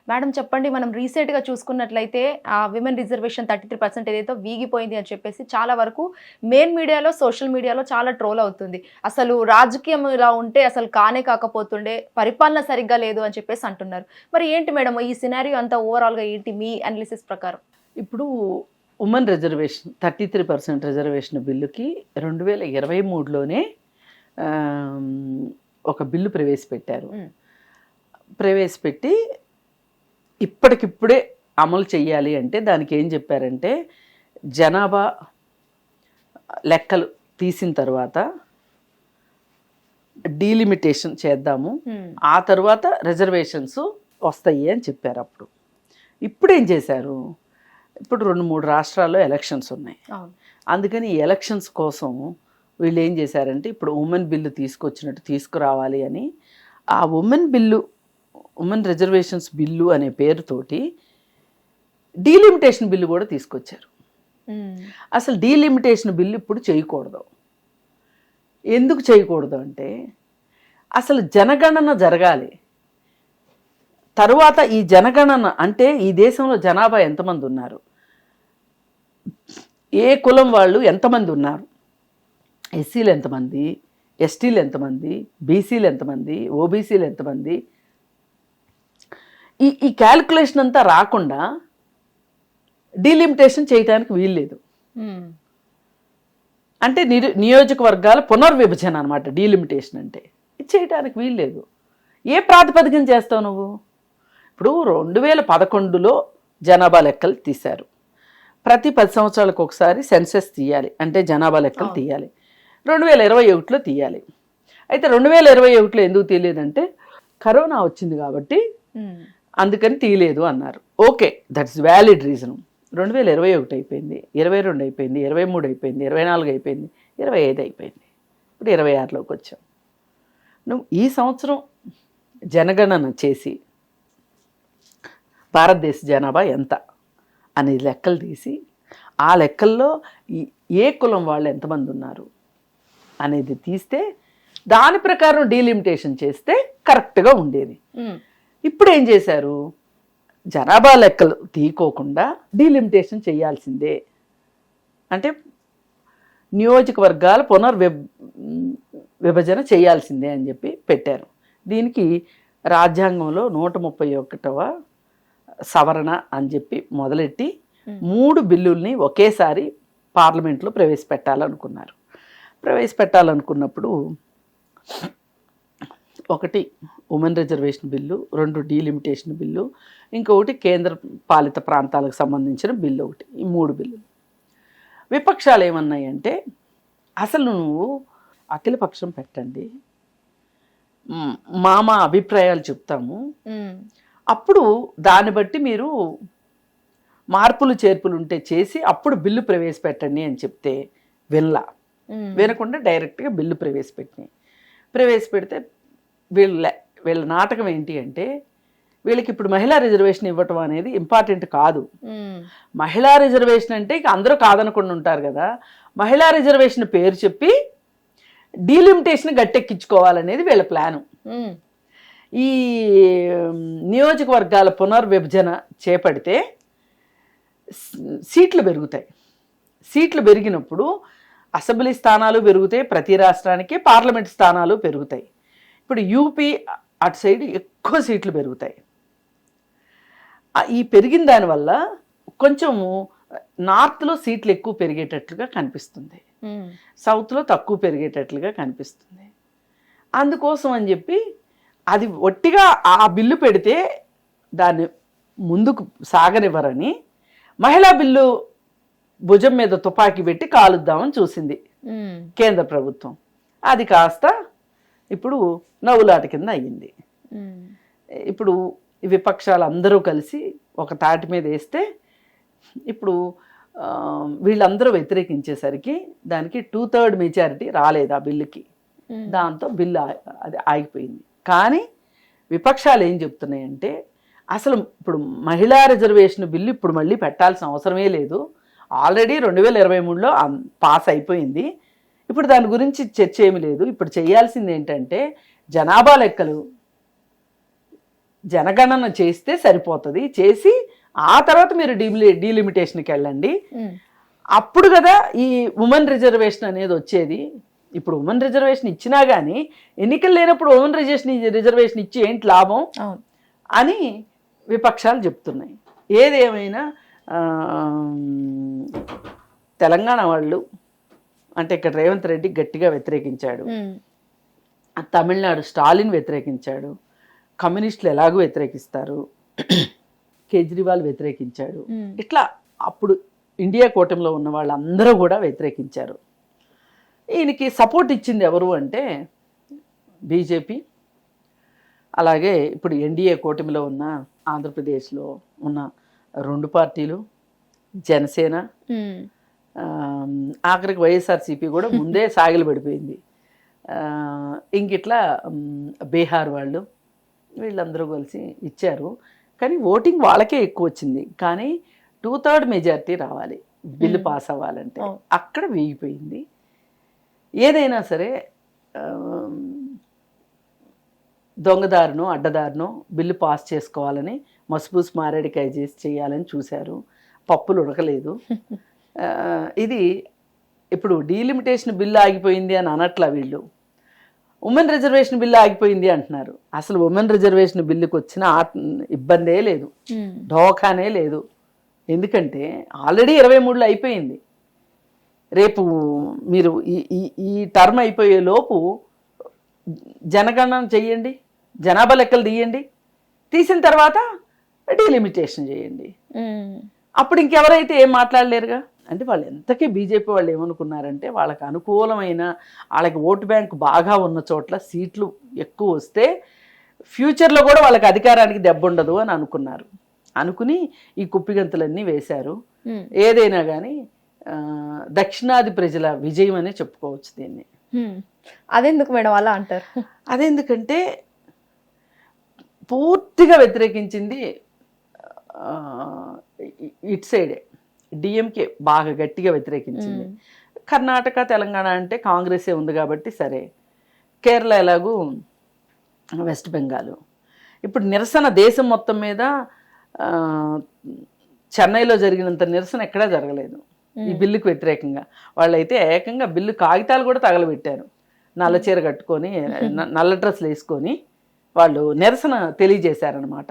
Madam చెప్పండి, మనం రీసెంట్గా చూసుకున్నట్లయితే ఆ విమెన్ రిజర్వేషన్ 33% ఏదైతే వీగిపోయింది అని చెప్పేసి చాలా వరకు మెయిన్ మీడియాలో, సోషల్ మీడియాలో చాలా ట్రోల్ అవుతుంది. అసలు రాజకీయం ఇలా ఉంటే అసలు కానే కాకపోతుండే, పరిపాలన సరిగ్గా లేదు అని చెప్పేసి అంటున్నారు. మరి ఏంటి మేడం ఈ సినారియో అంతా ఓవరాల్గా ఏంటి మీ అనాలిసిస్ ప్రకారం? ఇప్పుడు ఉమెన్ రిజర్వేషన్ 33% రిజర్వేషన్ బిల్లుకి 2023లోనే ఒక బిల్లు ప్రవేశపెట్టారు. ప్రవేశపెట్టి ఇప్పటికిప్పుడే అమలు చెయ్యాలి అంటే దానికి ఏం చెప్పారంటే, జనాభా లెక్కలు తీసిన తర్వాత డీలిమిటేషన్ చేద్దాము, ఆ తర్వాత రిజర్వేషన్స్ వస్తాయి అని చెప్పారు. అప్పుడు ఇప్పుడు ఏం చేశారు, ఇప్పుడు 2-3 రాష్ట్రాల్లో ఎలక్షన్స్ ఉన్నాయి. అందుకని ఈ ఎలక్షన్స్ కోసం వీళ్ళు ఏం చేశారంటే, ఇప్పుడు ఉమెన్ బిల్లు తీసుకొచ్చినట్టు తీసుకురావాలి అని ఆ ఉమెన్ రిజర్వేషన్స్ బిల్లు అనే పేరుతోటి డీలిమిటేషన్ బిల్లు కూడా తీసుకొచ్చారు. అసలు డీలిమిటేషన్ బిల్లు ఇప్పుడు చేయకూడదు. ఎందుకు చేయకూడదు అంటే, అసలు జనగణన జరగాలి. తరువాత ఈ జనగణన అంటే ఈ దేశంలో జనాభా ఎంతమంది ఉన్నారు, ఏ కులం వాళ్ళు ఎంతమంది ఉన్నారు, ఎస్సీలు ఎంతమంది, ఎస్టీలు ఎంతమంది, బీసీలు ఎంతమంది, ఓబీసీలు ఎంతమంది, ఈ క్యాలిక్యులేషన్ అంతా రాకుండా డీలిమిటేషన్ చేయడానికి వీల్లేదు. అంటే నియోజకవర్గాల పునర్విభజన అనమాట డీలిమిటేషన్ అంటే. ఇది చేయడానికి వీల్లేదు. ఏ ప్రాతిపదికన చేస్తావు నువ్వు? ఇప్పుడు 2011లో జనాభా లెక్కలు తీశారు. ప్రతి 10 సంవత్సరాలకు ఒకసారి సెన్సెస్ తీయాలి, అంటే జనాభా లెక్కలు తీయాలి. 2021లో తీయాలి. అయితే 2021లో ఎందుకు తీయలేదంటే కరోనా వచ్చింది కాబట్టి అందుకని తీయలేదు అన్నారు. Okay, that's valid reason. 2021 అయిపోయింది, 22 అయిపోయింది, 23 అయిపోయింది, 24 అయిపోయింది, 25 అయిపోయింది, ఇప్పుడు 26లోకి వచ్చాం. నువ్వు ఈ సంవత్సరం జనగణన చేసి భారతదేశ జనాభా ఎంత అనేది లెక్కలు తీసి ఆ లెక్కల్లో ఏ కులం వాళ్ళు ఎంతమంది ఉన్నారు అనేది తీస్తే దాని ప్రకారం డీలిమిటేషన్ చేస్తే కరెక్ట్గా ఉండేది. ఇప్పుడు ఏం చేశారు, జనాభా లెక్కలు తీయకోకుండా డీలిమిటేషన్ చేయాల్సిందే, అంటే నియోజకవర్గాల విభజన చేయాల్సిందే అని చెప్పి పెట్టారు. దీనికి రాజ్యాంగంలో 131వ సవరణ అని చెప్పి మొదలెట్టి 3 బిల్లుల్ని ఒకేసారి పార్లమెంట్లో ప్రవేశపెట్టాలనుకున్నారు. ప్రవేశపెట్టాలనుకున్నప్పుడు ఒకటి women reservation bill, 2 delimitation bill, ఇంకొకటి కేంద్ర పాలిత ప్రాంతాలకు సంబంధించిన బిల్లు ఒకటి. ఈ 3 బిల్లులు. విపక్షాలు ఏమన్నాయంటే, అసలు నువ్వు అఖిలపక్షం పెట్టండి, మా అభిప్రాయాలు చెప్తాము, అప్పుడు దాన్ని బట్టి మీరు మార్పులు చేర్పులు ఉంటే చేసి అప్పుడు బిల్లు ప్రవేశపెట్టండి అని చెప్తే వినకుండా డైరెక్ట్గా బిల్లు ప్రవేశపెడితే వీళ్ళ నాటకం ఏంటి అంటే, వీళ్ళకి ఇప్పుడు మహిళా రిజర్వేషన్ ఇవ్వటం అనేది ఇంపార్టెంట్ కాదు. మహిళా రిజర్వేషన్ అంటే ఇక అందరూ కాదనకుండా ఉంటారు కదా, మహిళా రిజర్వేషన్ పేరు చెప్పి డీలిమిటేషన్ గట్టెక్కించుకోవాలనేది వీళ్ళ ప్లాను. ఈ నియోజకవర్గాల పునర్విభజన చేపడితే సీట్లు పెరుగుతాయి. సీట్లు పెరిగినప్పుడు అసెంబ్లీ స్థానాలు పెరుగుతాయి, ప్రతి రాష్ట్రానికి పార్లమెంట్ స్థానాలు పెరుగుతాయి. ఇప్పుడు యూపీ అటు సైడ్ ఎక్కువ సీట్లు పెరుగుతాయి. ఈ పెరిగిన దానివల్ల కొంచెము నార్త్లో సీట్లు ఎక్కువ పెరిగేటట్లుగా కనిపిస్తుంది, సౌత్లో తక్కువ పెరిగేటట్లుగా కనిపిస్తుంది. అందుకోసం అని చెప్పి అది ఒట్టిగా ఆ బిల్లు పెడితే దాన్ని ముందుకు సాగనివ్వరని మహిళా బిల్లు భుజం మీద తుపాకీ పెట్టి కాలుద్దామని చూసింది కేంద్ర ప్రభుత్వం. అది కాస్త ఇప్పుడు నవ్వులాట కింద అయ్యింది. ఇప్పుడు విపక్షాలు అందరూ కలిసి ఒక తాటి మీద వేస్తే ఇప్పుడు వీళ్ళందరూ వ్యతిరేకించేసరికి దానికి 2/3 మెజారిటీ రాలేదు ఆ బిల్లుకి. దాంతో బిల్లు అది ఆగిపోయింది. కానీ విపక్షాలు ఏం చెప్తున్నాయంటే, అసలు ఇప్పుడు మహిళా రిజర్వేషన్ బిల్లు ఇప్పుడు మళ్ళీ పెట్టాల్సిన అవసరమే లేదు, ఆల్రెడీ 2023లో పాస్ అయిపోయింది, ఇప్పుడు దాని గురించి చర్చ ఏమి లేదు. ఇప్పుడు చేయాల్సింది ఏంటంటే జనాభా లెక్కలు జనగణన చేస్తే సరిపోతుంది, చేసి ఆ తర్వాత మీరు డీలిమిటేషన్కి వెళ్ళండి. అప్పుడు కదా ఈ ఉమెన్ రిజర్వేషన్ అనేది వచ్చేది. ఇప్పుడు ఉమెన్ రిజర్వేషన్ ఇచ్చినా కానీ ఎన్నికలు లేనప్పుడు ఉమెన్ రిజర్వేషన్ ఇచ్చి ఏంటి లాభం అని విపక్షాలు చెప్తున్నాయి. ఏదేమైనా తెలంగాణ వాళ్ళు అంటే ఇక్కడ రేవంత్ రెడ్డి గట్టిగా వ్యతిరేకించాడు, తమిళనాడు స్టాలిన్ వ్యతిరేకించాడు, కమ్యూనిస్టులు ఎలాగూ వ్యతిరేకిస్తారు, కేజ్రీవాల్ వ్యతిరేకించాడు. ఇట్లా అప్పుడు ఇండియా కూటమిలో ఉన్న వాళ్ళందరూ కూడా వ్యతిరేకించారు. ఈయనకి సపోర్ట్ ఇచ్చింది ఎవరు అంటే బీజేపీ, అలాగే ఇప్పుడు ఎన్డీఏ కూటమిలో ఉన్న ఆంధ్రప్రదేశ్లో ఉన్న 2 పార్టీలు, జనసేన, ఆఖరికి వైఎస్ఆర్సీపీ కూడా ముందే సాగిలు పడిపోయింది. ఇంకిట్లా బీహార్ వాళ్ళు వీళ్ళందరూ కలిసి ఇచ్చారు. కానీ ఓటింగ్ వాళ్ళకే ఎక్కువ వచ్చింది. కానీ 2/3 మెజారిటీ రావాలి బిల్లు పాస్ అవ్వాలంటే, అక్కడ వేగిపోయింది. ఏదైనా సరే దొంగదారును అడ్డదారును బిల్లు పాస్ చేసుకోవాలని మసిపూసి మారేడికాయ చేసి చేయాలని చూశారు. పప్పులు ఉడకలేదు. ఇది ఇప్పుడు డీలిమిటేషన్ బిల్లు ఆగిపోయింది అని అనట్లా వీళ్ళు, ఉమెన్ రిజర్వేషన్ బిల్లు ఆగిపోయింది అంటున్నారు. అసలు ఉమెన్ రిజర్వేషన్ బిల్లుకి వచ్చిన ఇబ్బందే లేదు, ఢోకానే లేదు. ఎందుకంటే ఆల్రెడీ 23లో అయిపోయింది. రేపు మీరు ఈ టర్మ్ అయిపోయే లోపు జనగణన చెయ్యండి, జనాభా లెక్కలు తీయండి, తీసిన తర్వాత డీలిమిటేషన్ చేయండి. అప్పుడు ఇంకెవరైతే ఏం మాట్లాడలేరుగా. అంటే వాళ్ళు ఎంతకీ బీజేపీ వాళ్ళు ఏమనుకున్నారంటే వాళ్ళకి అనుకూలమైన, వాళ్ళకి ఓటు బ్యాంక్ బాగా ఉన్న చోట్ల సీట్లు ఎక్కువ వస్తే ఫ్యూచర్లో కూడా వాళ్ళకి అధికారానికి దెబ్బ ఉండదు అని అనుకున్నారు. అనుకుని ఈ కుప్పిగంతులన్నీ వేశారు. ఏదైనా కానీ దక్షిణాది ప్రజల విజయం అనే చెప్పుకోవచ్చు దీన్ని. అదెందుకు మేడం అలా అంటారు? అదెందుకంటే పూర్తిగా వ్యతిరేకించింది ఇటు సైడే, డిఎంకే బాగా గట్టిగా వ్యతిరేకించింది. కర్ణాటక తెలంగాణ అంటే కాంగ్రెసే ఉంది కాబట్టి సరే, కేరళ ఎలాగూ, వెస్ట్ బెంగాల్. ఇప్పుడు నిరసన దేశం మొత్తం మీద చెన్నైలో జరిగినంత నిరసన ఎక్కడా జరగలేదు ఈ బిల్లుకు వ్యతిరేకంగా. వాళ్ళైతే ఏకంగా బిల్లు కాగితాలు కూడా తగలబెట్టారు, నల్ల చీర కట్టుకొని నల్ల డ్రెస్సులు వేసుకొని వాళ్ళు నిరసన తెలియజేశారనమాట.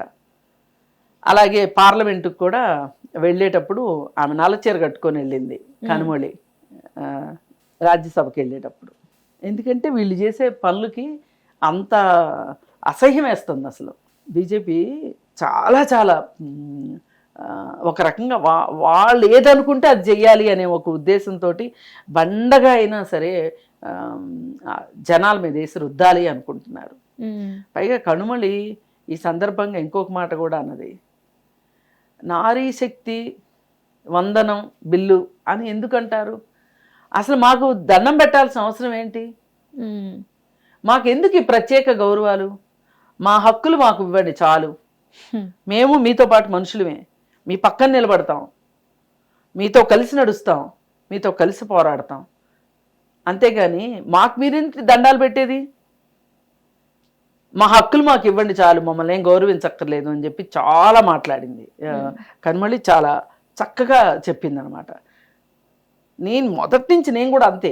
అలాగే పార్లమెంటుకు కూడా వెళ్ళేటప్పుడు ఆమె నల్ల చీర కట్టుకొని వెళ్ళింది కనుమొళి, రాజ్యసభకి వెళ్ళేటప్పుడు. ఎందుకంటే వీళ్ళు చేసే పనులకి అంత అసహ్యం వేస్తుంది. అసలు బీజేపీ చాలా చాలా ఒక రకంగా వాళ్ళు ఏదనుకుంటే అది చెయ్యాలి అనే ఒక ఉద్దేశంతో బండగా అయినా సరే జనాల మీద వేసి రుద్దాలి అనుకుంటున్నారు. పైగా కనుమొళి ఈ సందర్భంగా ఇంకొక మాట కూడా అన్నది, నారీ శక్తి వందనం బిల్లు అని ఎందుకంటారు? అసలు మాకు దండం పెట్టాల్సిన అవసరం ఏంటి? మాకెందుకు ఈ ప్రత్యేక గౌరవాలు? మా హక్కులు మాకు ఇవ్వండి చాలు. మేము మీతో పాటు మనుషులమే, మీ పక్కన నిలబడతాం, మీతో కలిసి నడుస్తాం, మీతో కలిసి పోరాడతాం. అంతేగాని మాకు మీరేంటి దండాలు పెట్టేది? మా హక్కులు మాకు ఇవ్వండి చాలు, మమ్మల్ని ఏం గౌరవించక్కర్లేదు అని చెప్పి చాలా మాట్లాడింది కనుమొళి. చాలా చక్కగా చెప్పింది అనమాట. నేను మొదటి నుంచి నేను కూడా అంతే.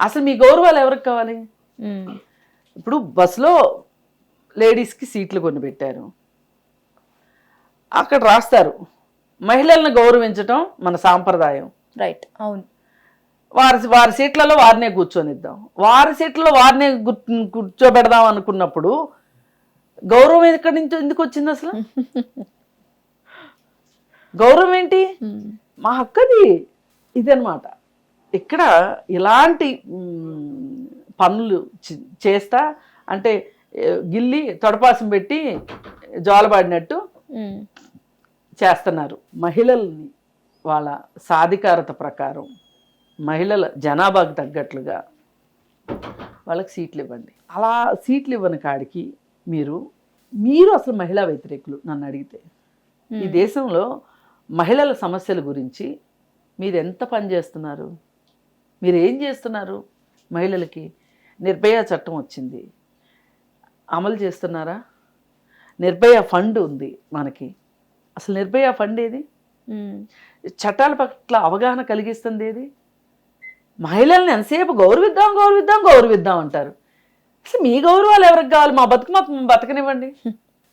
అసలు మీ గౌరవాలు ఎవరికి కావాలి? ఇప్పుడు బస్సులో లేడీస్కి సీట్లు కొని పెట్టారు, అక్కడ రాస్తారు మహిళలను గౌరవించటం మన సాంప్రదాయం. రైట్, అవును. వారి సీట్లలో వారినే కూర్చొనిద్దాం, వారి సీట్లలో వారినే కూర్చోబెడదాం అనుకున్నప్పుడు గౌరవం ఎక్కడి నుంచి ఎందుకు వచ్చింది? అసలు గౌరవం ఏంటి? మా హక్కది ఇదనమాట. ఇక్కడ ఇలాంటి పనులు చేస్తా అంటే గిల్లి తొడపాసం పెట్టి జోలబాడినట్టు చేస్తున్నారు. మహిళల్ని వాళ్ళ సాధికారత ప్రకారం మహిళల జనాభాకు తగ్గట్లుగా వాళ్ళకి సీట్లు ఇవ్వండి. అలా సీట్లు ఇవ్వని కాడికి మీరు అసలు మహిళా వ్యతిరేకులు నన్ను అడిగితే. ఈ దేశంలో మహిళల సమస్యల గురించి మీరు ఎంత పని చేస్తున్నారు? మీరు ఏం చేస్తున్నారు? మహిళలకి నిర్భయ చట్టం వచ్చింది, అమలు చేస్తున్నారా? నిర్భయ ఫండ్ ఉంది మనకి. అసలు నిర్భయ ఫండ్ ఏది? చట్టాల పట్ల అవగాహన కలిగిస్తుంది ఏది? మహిళల్ని ఎంతసేపు గౌరవిద్దాం గౌరవిద్దాం గౌరవిద్దాం అంటారు. అసలు మీ గౌరవాలు ఎవరికి కావాలి? మా బతుకు మాకు బతకనివ్వండి.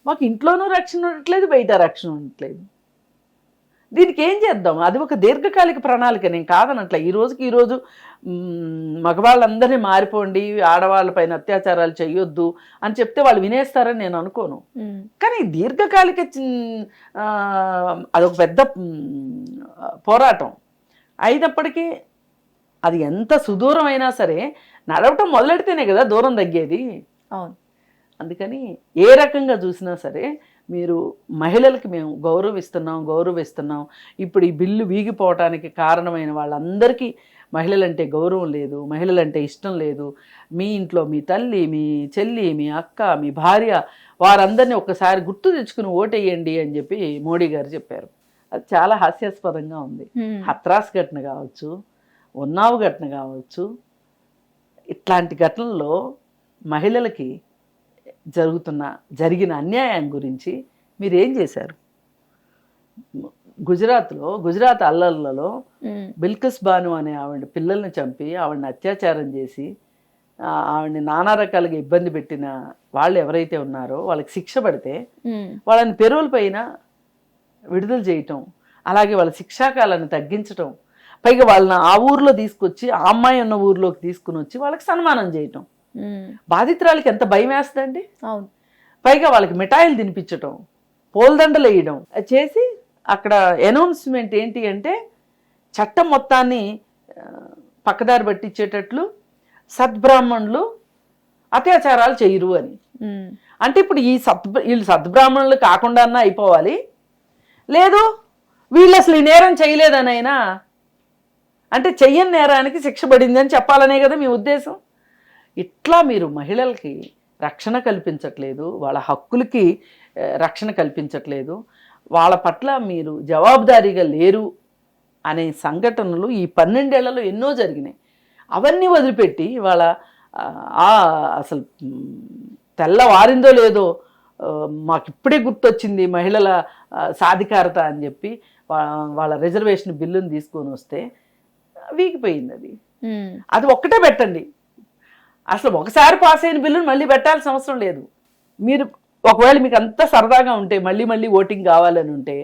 మాకు ఇంట్లోనూ రక్షణ ఉండట్లేదు, బయట రక్షణ ఉండట్లేదు. దీనికి ఏం చేద్దాం? అది ఒక దీర్ఘకాలిక ప్రణాళిక, నేను కాదనట్ల. ఈరోజు మగవాళ్ళందరినీ మారిపోండి, ఆడవాళ్ళపైన అత్యాచారాలు చేయొద్దు అని చెప్తే వాళ్ళు వినేస్తారని నేను అనుకోను. కానీ దీర్ఘకాలిక అదొక పెద్ద పోరాటం అయినప్పటికీ అది ఎంత సుదూరం అయినా సరే నడవటం మొదలెడితేనే కదా దూరం తగ్గేది. అవును. అందుకని ఏ రకంగా చూసినా సరే మీరు మహిళలకి మేము గౌరవిస్తున్నాం. ఇప్పుడు ఈ బిల్లు వీగిపోవటానికి కారణమైన వాళ్ళందరికీ మహిళలంటే గౌరవం లేదు, మహిళలంటే ఇష్టం లేదు. మీ ఇంట్లో మీ తల్లి, మీ చెల్లి, మీ అక్క, మీ భార్య, వారందరినీ ఒక్కసారి గుర్తు తెచ్చుకుని ఓటేయండి అని చెప్పి మోడీ గారు చెప్పారు. అది చాలా హాస్యాస్పదంగా ఉంది. హత్రాస్ ఘటన కావచ్చు, ఉన్నావు ఘటన కావచ్చు, ఇట్లాంటి ఘటనల్లో మహిళలకి జరిగిన అన్యాయం గురించి మీరేం చేశారు? గుజరాత్ అల్లర్లలో బిల్కిస్ బాను అనే ఆవిడ పిల్లల్ని చంపి ఆవిడని అత్యాచారం చేసి ఆవిడని నానా రకాలుగా ఇబ్బంది పెట్టిన వాళ్ళు ఎవరైతే ఉన్నారో వాళ్ళకి శిక్ష పడితే వాళ్ళని పెరోల్ పైన విడుదల చేయటం, అలాగే వాళ్ళ శిక్షాకాలాన్ని తగ్గించటం, పైగా వాళ్ళని ఆ ఊర్లో తీసుకొచ్చి ఆ అమ్మాయి ఉన్న ఊర్లోకి తీసుకుని వచ్చి వాళ్ళకి సన్మానం చేయటం, బాధితురాలకి ఎంత భయం వేస్తుందండి. అవును. పైగా వాళ్ళకి మిఠాయిలు తినిపించటం, పూలదండలు వేయడం చేసి అక్కడ అనౌన్స్మెంట్ ఏంటి అంటే చట్టం మొత్తాన్ని పక్కదారి పట్టించేటట్లు సద్బ్రాహ్మణులు అత్యాచారాలు చేయరు అని. అంటే ఇప్పుడు వీళ్ళు సద్బ్రాహ్మణులు కాకుండా అయిపోవాలి, లేదు వీళ్ళు అసలు ఈ నేరం చేయలేదనైనా అంటే చెయ్యని నేరానికి శిక్ష పడింది అని చెప్పాలనే కదా మీ ఉద్దేశం. ఇట్లా మీరు మహిళలకి రక్షణ కల్పించట్లేదు, వాళ్ళ హక్కులకి రక్షణ కల్పించట్లేదు, వాళ్ళ పట్ల మీరు జవాబుదారీగా లేరు అనే సంఘటనలు ఈ 12 ఏళ్లలో ఎన్నో జరిగినాయి. అవన్నీ వదిలిపెట్టి వాళ్ళ అసలు తెల్లవారిందో లేదో మాకు ఇప్పుడే గుర్తొచ్చింది మహిళల సాధికారత అని చెప్పి వాళ్ళ రిజర్వేషన్ బిల్లుని తీసుకొని వస్తే వీగిపోయింది. అది ఒక్కటే పెట్టండి. అసలు ఒకసారి పాస్ అయిన బిల్లును మళ్ళీ పెట్టాల్సిన అవసరం లేదు. మీరు ఒకవేళ మీకు అంత సరదాగా ఉంటే మళ్ళీ ఓటింగ్ కావాలని ఉంటే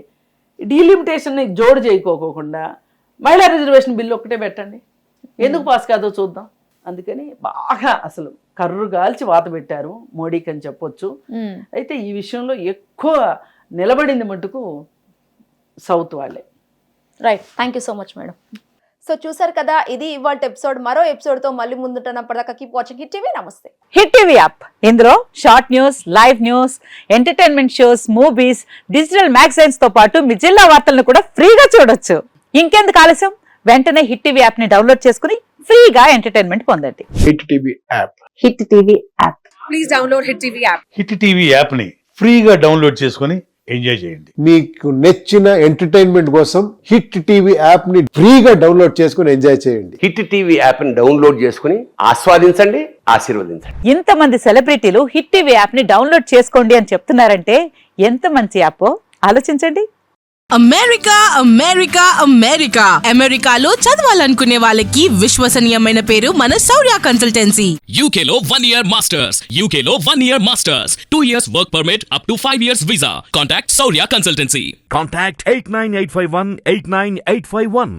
డీలిమిటేషన్ని జోడు చేయకోకుండా మహిళా రిజర్వేషన్ బిల్లు ఒక్కటే పెట్టండి. ఎందుకు పాస్ కాదో చూద్దాం. అందుకని బాగా అసలు కర్రు గాల్చి వాత పెట్టారు మోడీకి అని చెప్పొచ్చు. అయితే ఈ విషయంలో ఎక్కువ నిలబడింది మటుకు సౌత్ వాళ్ళే. Right, thank you so much madam. So చూసారు కదా, ఇది ఇవాళ ఎపిసోడ్. మరో ఎపిసోడ్తో మళ్ళీ ముందుంటున్నప్పటిదాకా కీప్ వాచింగ్ హిట్ టీవీ. నమస్తే. హిట్ టీవీ యాప్, ఇందులో short news, live news, entertainment shows, movies, digital magazines తో పాటు మీ జిల్లా వార్తలను కూడా ఫ్రీగా చూడొచ్చు. ఇంకెందుకు ఆలస్యం, వెంటనే హిట్ టీవీ యాప్ ని డౌన్లోడ్ చేసుకుని ఫ్రీగా ఎంటర్టైన్మెంట్ పొందండి. Hit TV app. Hit TV app. Please download hit TV app. Hit TV app ని ఫ్రీగా డౌన్లోడ్ చేసుకుని ఎంజాయ్ చేయండి. మీకు నచ్చిన ఎంటర్టైన్మెంట్ కోసం హిట్ టీవీ యాప్ ని ఫ్రీగా డౌన్లోడ్ చేసుకుని ఎంజాయ్ చేయండి. హిట్ టీవీ యాప్ ని డౌన్లోడ్ చేసుకుని ఆస్వాదించండి, ఆశీర్వదించండి. ఇంతమంది సెలబ్రిటీలు హిట్ టీవీ యాప్ ని డౌన్లోడ్ చేసుకోండి అని చెప్తున్నారంటే ఎంత మంచి యాప్ ఆలోచించండి. అమెరికాలో చదవాలనుకునే వాళ్ళకి విశ్వసనీయమైన పేరు మన శౌర్య కన్సల్టెన్సీ. UK లో 1 year masters, UK లో 1 year masters, 2 years work permit up to 5 years visa. Contact Saurya Consultancy. Contact 89851 89851.